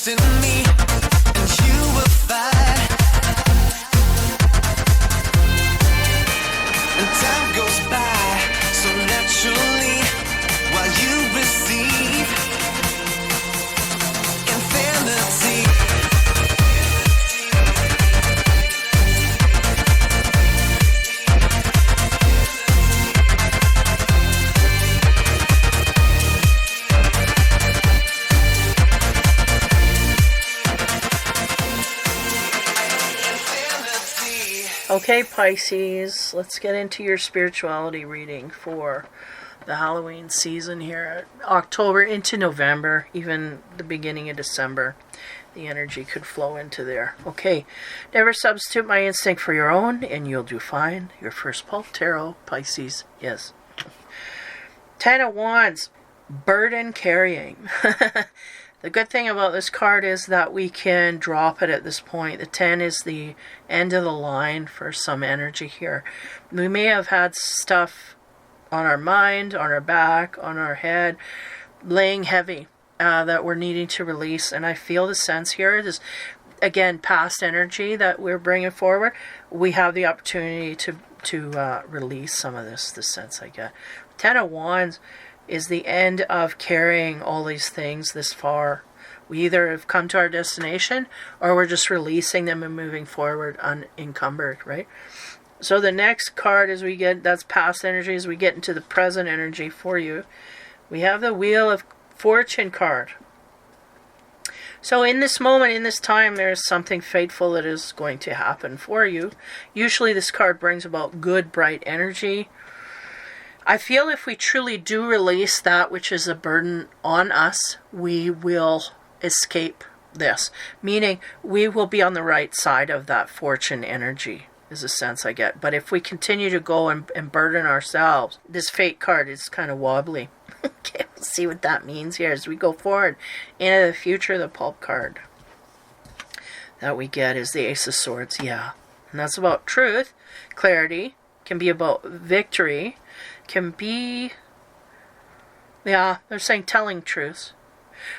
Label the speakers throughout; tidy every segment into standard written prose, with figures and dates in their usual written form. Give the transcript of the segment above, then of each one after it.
Speaker 1: trust in me, and you will find. And time goes by so naturally while you receive infinity.
Speaker 2: Okay, Pisces, let's get into your spirituality reading for the Halloween season here. October into November, even the beginning of December. The energy could flow into there. Okay, never substitute my instinct for your own, and you'll do fine. Your first pull, tarot, Pisces, yes. 10 of Wands, burden carrying. The good thing about this card is that we can drop it at this point. The 10 is the end of the line for some energy here. We may have had stuff on our mind, on our back, on our head, laying heavy that we're needing to release. And I feel the sense here is, again, past energy that we're bringing forward. We have the opportunity to release some of this, the sense I get. 10 of Wands is the end of carrying all these things this far. We either have come to our destination or we're just releasing them and moving forward unencumbered, right? So the next card as we get, that's past energy, as we get into the present energy for you, we have the Wheel of Fortune card. So in this moment, in this time, there's something fateful that is going to happen for you. Usually this card brings about good, bright energy. I feel if we truly do release that which is a burden on us, we will escape this. Meaning, we will be on the right side of that fortune energy, is a sense I get. But if we continue to go and burden ourselves, this fate card is kind of wobbly. Okay, we'll see what that means here as we go forward into the future. The pulp card that we get is the Ace of Swords, yeah. And that's about truth, clarity, can be about victory, can be, yeah, they're saying telling truths.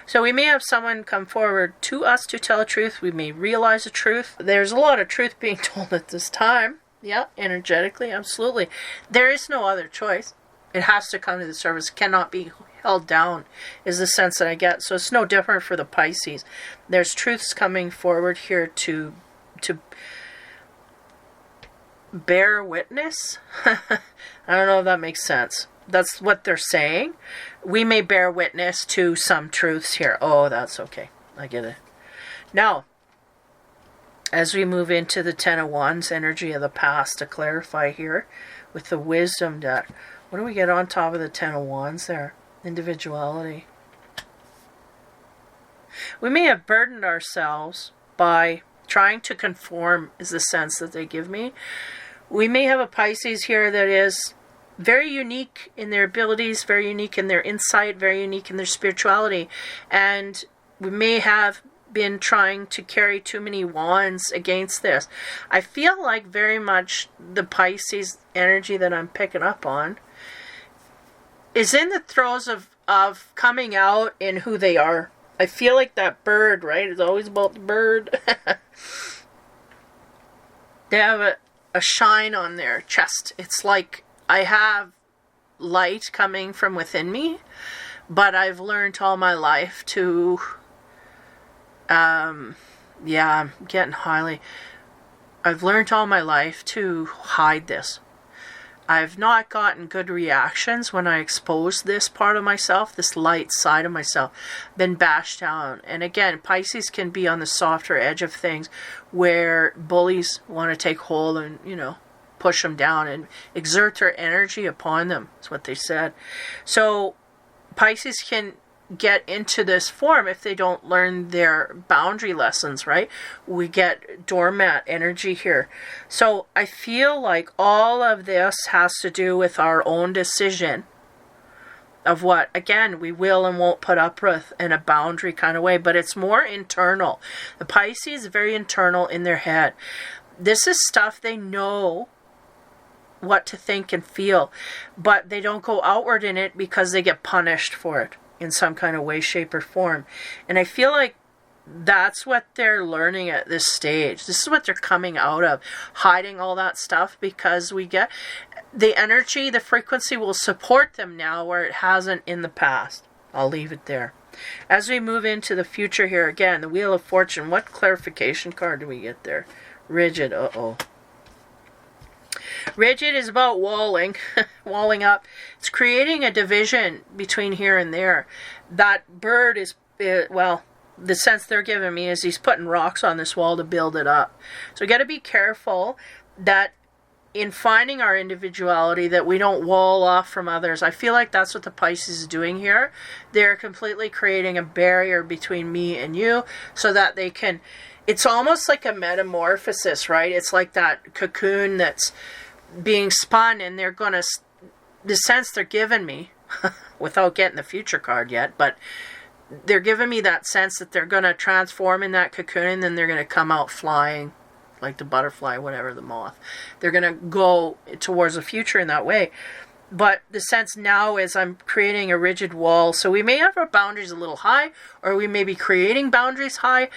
Speaker 2: So we may have someone come forward to us to tell a truth. We may realize a truth. There's a lot of truth being told at this time. Yeah, energetically, absolutely. There is no other choice. It has to come to the surface. It cannot be held down, is the sense that I get. So it's no different for the Pisces. There's truths coming forward here to bear witness. I don't know if that makes sense. That's what they're saying. We may bear witness to some truths here. Oh, that's okay. I get it. Now, as we move into the 10 of Wands, energy of the past, to clarify here with the Wisdom deck, what do we get on top of the 10 of Wands there? Individuality. We may have burdened ourselves by trying to conform, is the sense that they give me. We may have a Pisces here that is very unique in their abilities, very unique in their insight, very unique in their spirituality. And we may have been trying to carry too many wands against this. I feel like very much the Pisces energy that I'm picking up on is in the throes of coming out in who they are. I feel like that bird, right? It's always about the bird. They have a shine on their chest. It's like I have light coming from within me, but I've learned all my life to, I'm getting highly. I've learned all my life to hide this. I've not gotten good reactions when I expose this part of myself, this light side of myself, been bashed down. And again, Pisces can be on the softer edge of things where bullies want to take hold and, push them down and exert their energy upon them. That's what they said. So Pisces can get into this form if they don't learn their boundary lessons, right? We get doormat energy here. So I feel like all of this has to do with our own decision of what, again, we will and won't put up with in a boundary kind of way, but it's more internal. The Pisces is very internal in their head. This is stuff they know what to think and feel, but they don't go outward in it because they get punished for it in some kind of way, shape, or form. And I feel like that's what they're learning at this stage. This is what they're coming out of, hiding all that stuff, because we get the energy, the frequency will support them now where it hasn't in the past. I'll leave it there. As we move into the future here, again, the Wheel of Fortune, what clarification card do we get there? Rigid, uh-oh. Rigid is about walling, walling up. It's creating a division between here and there. That bird is, well, the sense they're giving me is he's putting rocks on this wall to build it up. So we got to be careful that in finding our individuality, that we don't wall off from others. I feel like that's what the Pisces is doing here. They're completely creating a barrier between me and you so that they can, it's almost like a metamorphosis, right? It's like that cocoon that's being spun, and they're going to, the sense they're giving me, without getting the future card yet, but they're giving me that sense that they're going to transform in that cocoon, and then they're going to come out flying like the butterfly, whatever, the moth. They're going to go towards the future in that way. But the sense now is I'm creating a rigid wall. So we may have our boundaries a little high, or we may be creating boundaries high.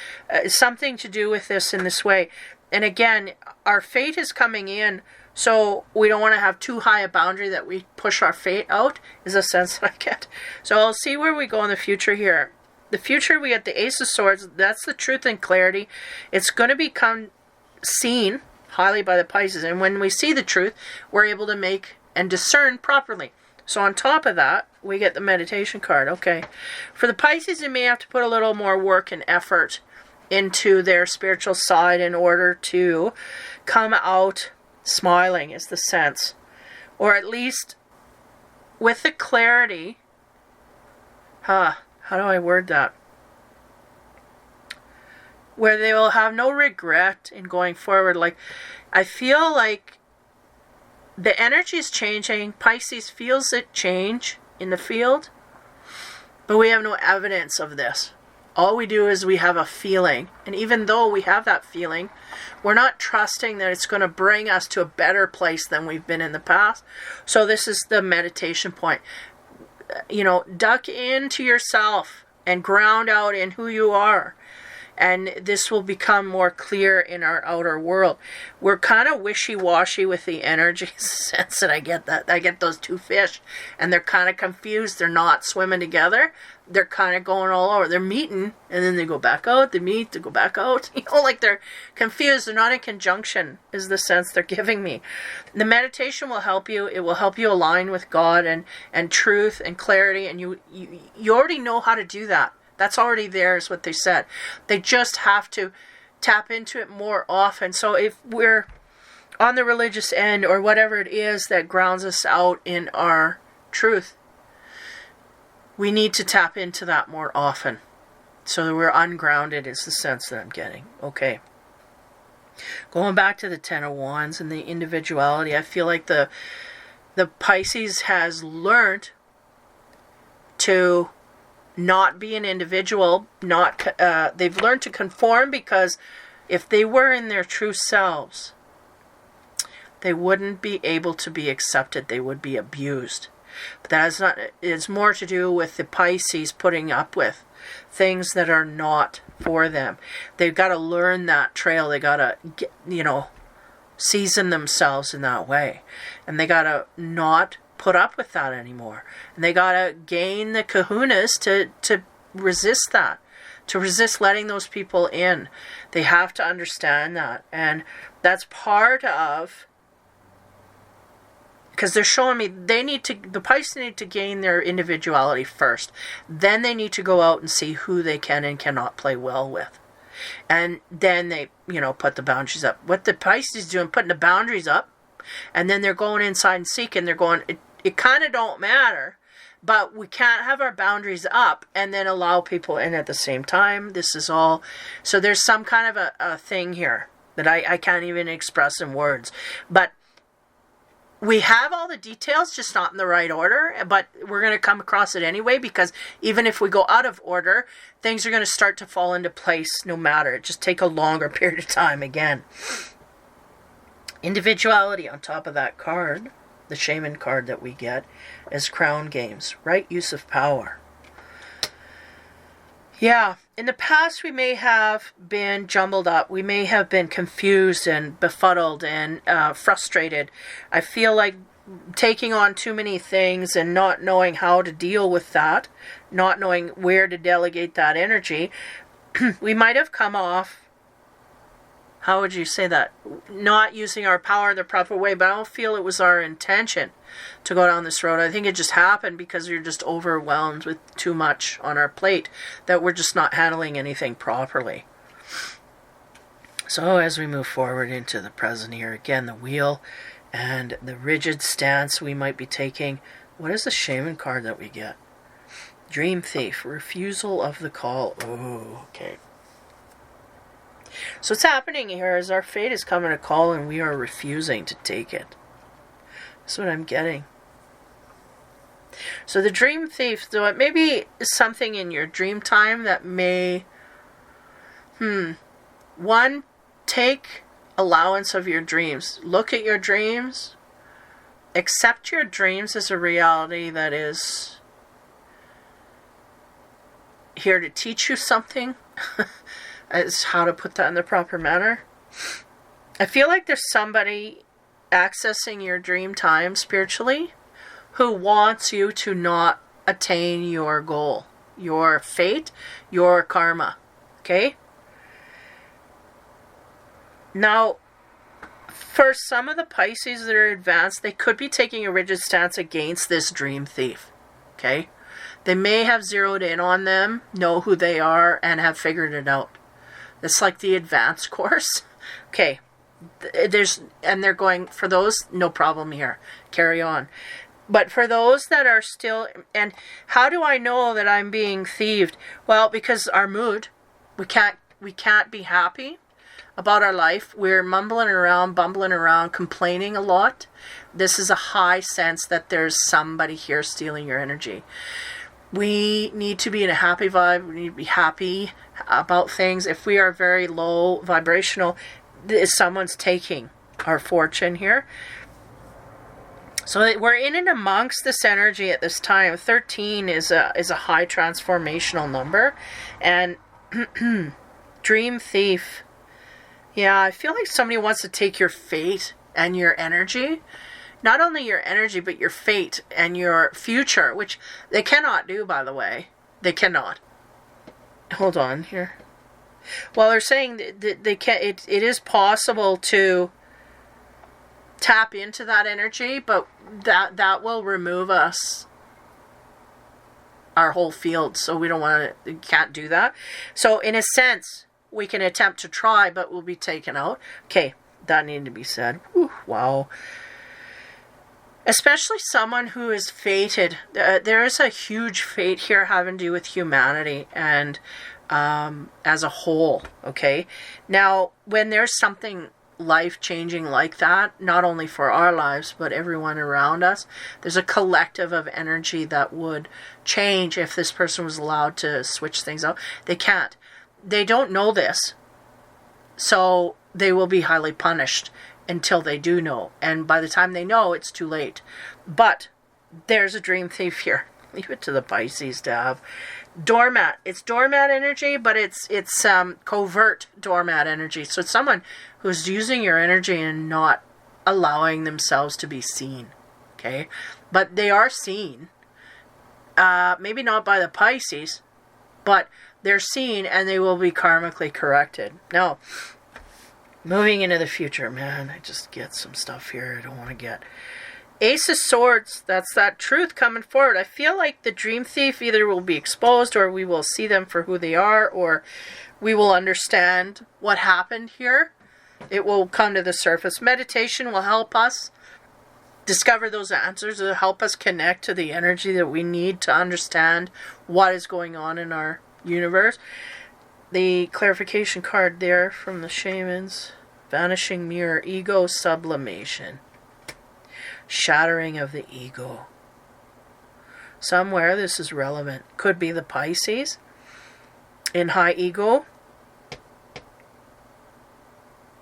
Speaker 2: Something to do with this in this way. And again, our fate is coming in, so we don't want to have too high a boundary that we push our fate out, is a sense that I get. So I'll see where we go in the future here. The future, we get the Ace of Swords. That's the truth and clarity. It's going to become seen highly by the Pisces, and when we see the truth, we're able to make and discern properly. So on top of that, we get the meditation card. Okay, for the Pisces, you may have to put a little more work and effort into their spiritual side in order to come out smiling, is the sense, or at least with the clarity. How do I word that? Where they will have no regret in going forward. Like, I feel like the energy is changing. Pisces feels it change in the field, but we have no evidence of this. All we do is we have a feeling, and even though we have that feeling, we're not trusting that it's going to bring us to a better place than we've been in the past. So this is the meditation point. You know, duck into yourself and ground out in who you are. And this will become more clear in our outer world. We're kind of wishy-washy with the energy sense that I get that. I get those two fish, and they're kind of confused. They're not swimming together. They're kind of going all over. They're meeting, and then they go back out. They meet, they go back out. You know, like they're confused. They're not in conjunction, is the sense they're giving me. The meditation will help you. It will help you align with God and truth and clarity, and you already know how to do that. That's already there, is what they said. They just have to tap into it more often. So if we're on the religious end, or whatever it is that grounds us out in our truth, we need to tap into that more often. So that we're ungrounded, is the sense that I'm getting. Okay. Going back to the Ten of Wands and the individuality, I feel like the Pisces has learned to not be an individual, they've learned to conform, because if they were in their true selves, they wouldn't be able to be accepted. They would be abused. But that is not, it's more to do with the Pisces putting up with things that are not for them. They've got to learn that trail. They got to, season themselves in that way. And they got to not put up with that anymore, and they gotta gain the kahunas to resist that, to resist letting those people in. They have to understand that, and that's part of, because they're showing me the Pisces need to gain their individuality first, then they need to go out and see who they can and cannot play well with, and then they put the boundaries up. What the Pisces is doing, putting the boundaries up, and then they're going inside and seeking. They're going, it kind of don't matter, but we can't have our boundaries up and then allow people in at the same time. This is all, so there's some kind of a thing here that I can't even express in words. But we have all the details, just not in the right order, but we're going to come across it anyway, because even if we go out of order, things are going to start to fall into place no matter. It just take a longer period of time again. Individuality on top of that card, the shaman card that we get, is crown games, right use of power. Yeah, in the past, we may have been jumbled up. We may have been confused and befuddled and frustrated. I feel like taking on too many things and not knowing how to deal with that, not knowing where to delegate that energy, we might have come off, how would you say that, not using our power the proper way, but I don't feel it was our intention to go down this road. I think it just happened because we're just overwhelmed with too much on our plate, that we're just not handling anything properly. So as we move forward into the present here, again, the wheel and the rigid stance we might be taking. What is the shaman card that we get? Dream Thief, refusal of the call. Oh, okay. So what's happening here is our fate is coming to call and we are refusing to take it. That's what I'm getting. So the Dream Thief, though, it may be something in your dream time that may, one, take allowance of your dreams. Look at your dreams. Accept your dreams as a reality that is here to teach you something. As how to put that in the proper manner. I feel like there's somebody accessing your dream time spiritually who wants you to not attain your goal, your fate, your karma. Okay? Now, for some of the Pisces that are advanced, they could be taking a rigid stance against this Dream Thief. Okay? They may have zeroed in on them, know who they are, and have figured it out. It's like the advanced course. Okay. They're going, for those, no problem here. Carry on. But for those that are still, and how do I know that I'm being thieved? Well, because our mood, we can't be happy about our life. We're mumbling around, bumbling around, complaining a lot. This is a high sense that there's somebody here stealing your energy. We need to be in a happy vibe. We need to be happy about things. If we are very low vibrational, someone's taking our fortune here. So we're in and amongst this energy at this time. 13 is a high transformational number. And Dream Thief. Yeah, I feel like somebody wants to take your fate and your energy. Not only your energy, but your fate and your future, which they cannot do, by the way. They cannot. Hold on here. Well, they're saying that they can. It is possible to tap into that energy, but that will remove us, our whole field. So we don't want to. Can't do that. So in a sense, we can attempt to try, but we'll be taken out. Okay, that needed to be said. Whew, wow. Especially someone who is fated. There is a huge fate here having to do with humanity and as a whole, okay? Now, when there's something life-changing like that, not only for our lives, but everyone around us, there's a collective of energy that would change if this person was allowed to switch things out. They can't. They don't know this, so they will be highly punished until they do know. And by the time they know, it's too late. But there's a Dream Thief here. Leave it to the Pisces to have. Doormat. It's doormat energy, but it's covert doormat energy. So it's someone who's using your energy and not allowing themselves to be seen. Okay? But they are seen. Maybe not by the Pisces, but they're seen and they will be karmically corrected. Now, moving into the future, man, I just get some stuff here I don't want to get. Ace of Swords, that's that truth coming forward. I feel like the Dream Thief either will be exposed or we will see them for who they are, or we will understand what happened here. It will come to the surface. Meditation will help us discover those answers. It'll help us connect to the energy that we need to understand what is going on in our universe. The clarification card there from the shamans. Vanishing mirror. Ego sublimation. Shattering of the ego. Somewhere this is relevant. Could be the Pisces. In high ego.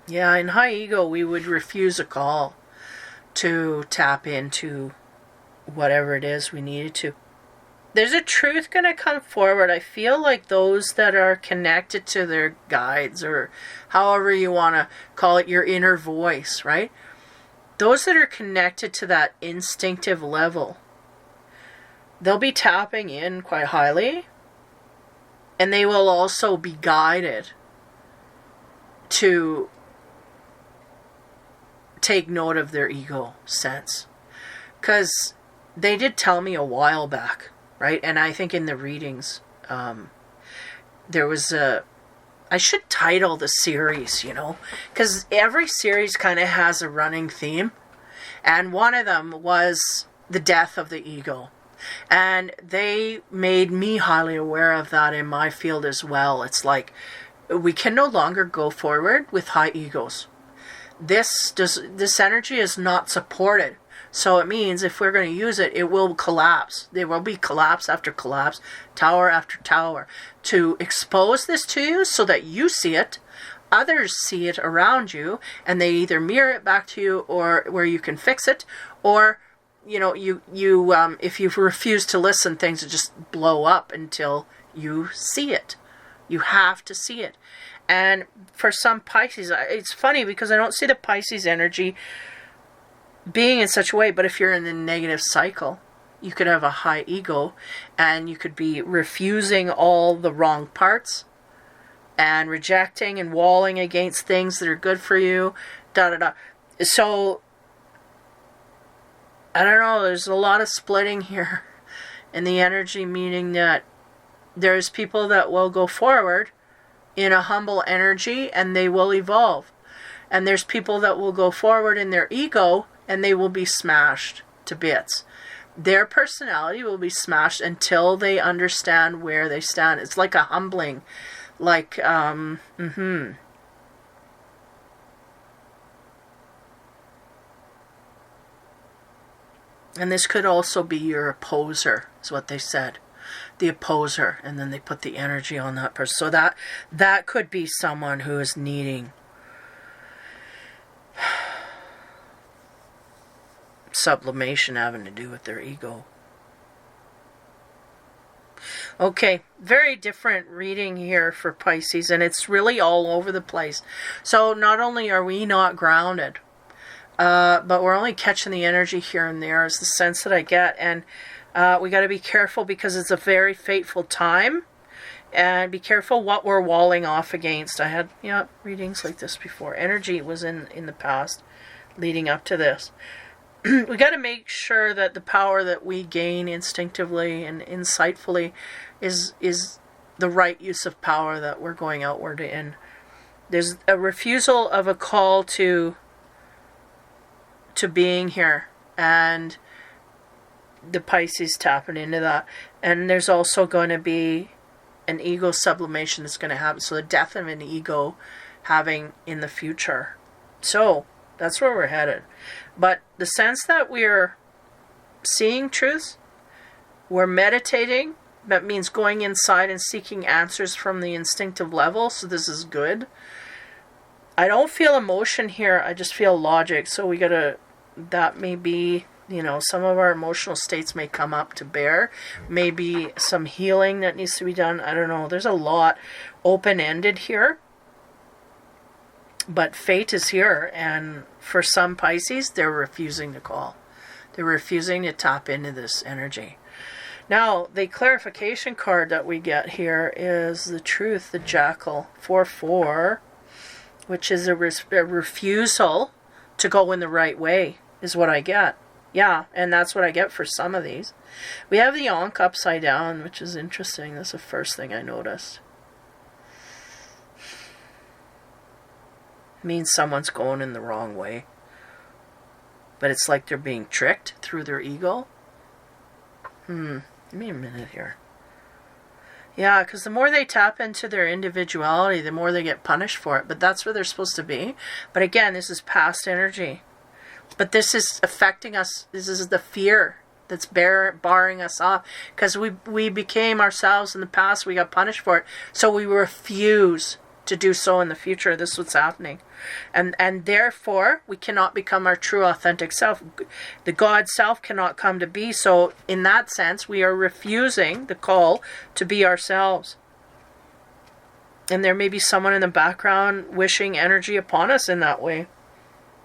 Speaker 2: Yeah, in high ego we would refuse a call to tap into whatever it is we needed to. There's a truth going to come forward. I feel like those that are connected to their guides, or however you want to call it, your inner voice, right? Those that are connected to that instinctive level, they'll be tapping in quite highly, and they will also be guided to take note of their ego sense. Because they did tell me a while back, right? And I think in the readings, there was I should title the series, because every series kind of has a running theme. And one of them was the death of the ego. And they made me highly aware of that in my field as well. It's like, we can no longer go forward with high egos. This energy is not supported. So it means if we're going to use it, it will collapse. There will be collapse after collapse, tower after tower. To expose this to you so that you see it, others see it around you, and they either mirror it back to you, or where you can fix it, or if you refuse to listen, things will just blow up until you see it. You have to see it. And for some Pisces, it's funny because I don't see the Pisces energy being in such a way, but if you're in the negative cycle, you could have a high ego, and you could be refusing all the wrong parts, and rejecting and walling against things that are good for you, So, I don't know, there's a lot of splitting here in the energy, meaning that there's people that will go forward in a humble energy, and they will evolve. And there's people that will go forward in their ego, and they will be smashed to bits. Their personality will be smashed until they understand where they stand. It's like a humbling. And this could also be your opposer, is what they said. The opposer. And then they put the energy on that person. So that could be someone who is needing sublimation having to do with their ego. Okay, very different reading here for Pisces, and it's really all over the place. So not only are we not grounded, but we're only catching the energy here and there, is the sense that I get. And we got to be careful because it's a very fateful time, and be careful what we're walling off against. I had readings like this before. Energy was in the past leading up to this. We got to make sure that the power that we gain instinctively and insightfully is the right use of power that we're going outward in. There's a refusal of a call to being here, and the Pisces tapping into that. And there's also going to be an ego sublimation that's going to happen. So the death of an ego having in the future. So that's where we're headed. But the sense that we're seeing truth, we're meditating, that means going inside and seeking answers from the instinctive level, so this is good. I don't feel emotion here, I just feel logic, so that may be, some of our emotional states may come up to bear, maybe some healing that needs to be done, I don't know, there's a lot open-ended here. But fate is here, and for some Pisces, they're refusing to call. They're refusing to tap into this energy. Now, the clarification card that we get here is the truth, the jackal, 4-4, which is a refusal to go in the right way, is what I get. Yeah, and that's what I get for some of these. We have the Ankh upside down, which is interesting. That's the first thing I noticed. Means someone's going in the wrong way. But it's like they're being tricked through their ego. Give me a minute here. Yeah, because the more they tap into their individuality, the more they get punished for it. But that's where they're supposed to be. But again, this is past energy. But this is affecting us. This is the fear that's barring us off. Because we became ourselves in the past. We got punished for it. So we refuse to do so in the future. This is what's happening. And therefore, we cannot become our true authentic self. The God self cannot come to be. So in that sense, we are refusing the call to be ourselves. And there may be someone in the background wishing energy upon us in that way.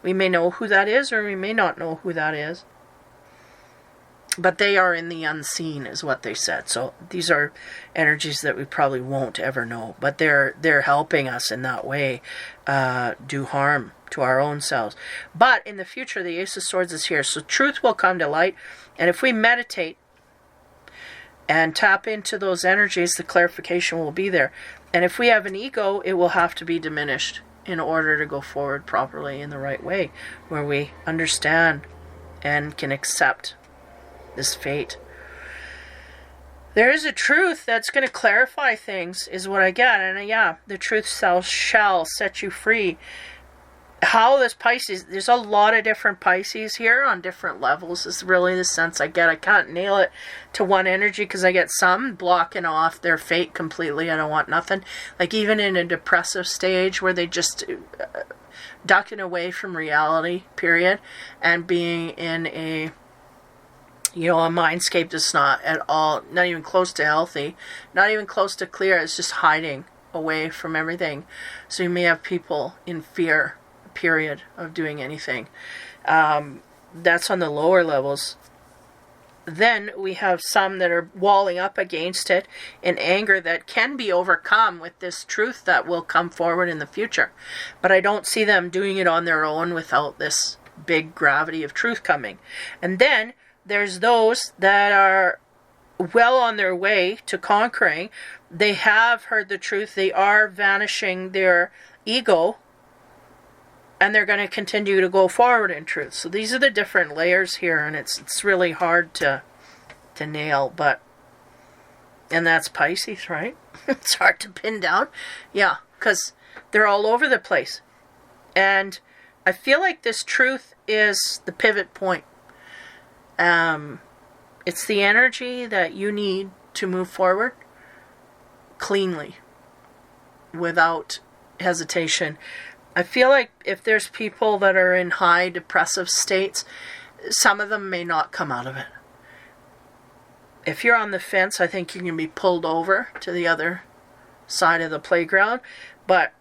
Speaker 2: We may know who that is, or we may not know who that is. But they are in the unseen, is what they said. So these are energies that we probably won't ever know. But they're helping us in that way do harm to our own selves. But in the future, the Ace of Swords is here. So truth will come to light. And if we meditate and tap into those energies, the clarification will be there. And if we have an ego, it will have to be diminished in order to go forward properly in the right way, where we understand and can accept this fate. There is a truth that's going to clarify things, is what I get. And yeah, the truth shall set you free. How this Pisces, there's a lot of different Pisces here on different levels, is really the sense I get. I can't nail it to one energy because I get some blocking off their fate completely. I don't want nothing. Like even in a depressive stage where they just ducking away from reality, period, and being in a mindscape that's not at all, not even close to healthy, not even close to clear. It's just hiding away from everything. So you may have people in fear, period, of doing anything. That's on the lower levels. Then we have some that are walling up against it in anger that can be overcome with this truth that will come forward in the future. But I don't see them doing it on their own without this big gravity of truth coming. And then there's those that are well on their way to conquering. They have heard the truth. They are vanishing their ego. And they're going to continue to go forward in truth. So these are the different layers here. And it's really hard to nail. And that's Pisces, right? It's hard to pin down. Yeah, because they're all over the place. And I feel like this truth is the pivot point. It's the energy that you need to move forward cleanly, without hesitation. I feel like if there's people that are in high depressive states, some of them may not come out of it. If you're on the fence, I think you can be pulled over to the other side of the playground. But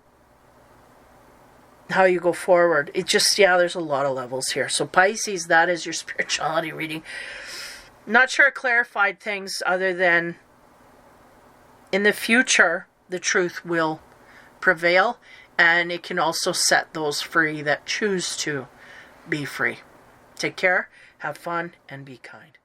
Speaker 2: how you go forward, it just, there's a lot of levels here. So Pisces, that is your spirituality reading. Not sure it clarified things other than in the future, the truth will prevail, and it can also set those free that choose to be free. Take care, have fun, and be kind.